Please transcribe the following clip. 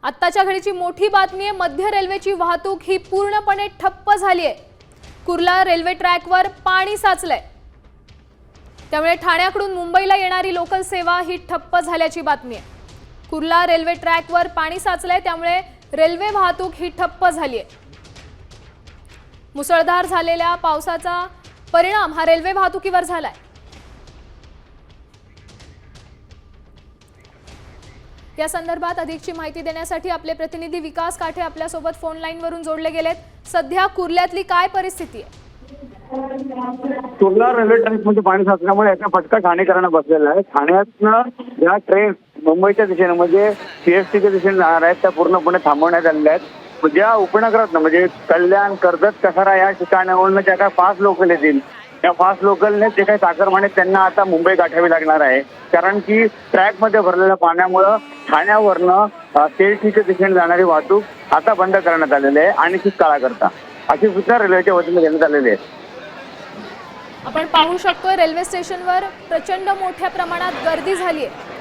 आत्ताच्या घडीची मोठी बातमी आहे। मध्य रेल्वेची वाहतूक ही पूर्णपणे ठप्प झाली आहे। कुर्ला रेल्वे ट्रॅकवर पाणी साचलंय, त्यामुळे ठाण्याकडून मुंबईला येणारी लोकल सेवा ही ठप्प झाल्याची बातमी आहे। कुर्ला रेल्वे ट्रॅकवर पाणी साचलंय, त्यामुळे रेल्वे वाहतूक ही ठप्प झाली आहे। मुसळधार झालेल्या पावसाचा परिणाम हा रेल्वे वाहतुकीवर झालाय। या संदर्भात अधिकची माहिती देण्यासाठी आपले प्रतिनिधी विकास काठे आपल्या सोबत फोन लाईन वरून जोडले गेलेत। सध्या कुर्ल्यातली काय परिस्थिती आहे? कुर्ला रेल्वे ट्रॅकमध्ये पाणी साचल्यामुळे याचा फटका ठाणेकरांना बसलेला आहे। ठाण्यातनं या ट्रेन मुंबईच्या दिशेने म्हणजे सीएसटीच्या दिशेने जाणार आहेत त्या पूर्णपणे थांबवण्यात आलेल्या आहेत। ज्या उपनगरातनं म्हणजे कल्याण, कर्जत, कसारा या ठिकाणावरून ज्या काय फास्ट लोकल येतील त्या फास्ट लोकलने जे काही चाकरमाने त्यांना आता मुंबई गाठावी लागणार आहे, कारण की ट्रॅकमध्ये भरलेल्या पाण्यामुळं ठाण्यावरनं सीएसटीच्या दिशेने जाणारी वाहतूक आता बंद करण्यात आलेली आहे आणि काळाकरता अशी सूचना रेल्वेच्या वतीने देण्यात आलेली आहे। आपण पाहू शकतोय रेल्वे स्टेशनवर प्रचंड मोठ्या प्रमाणात गर्दी झाली आहे।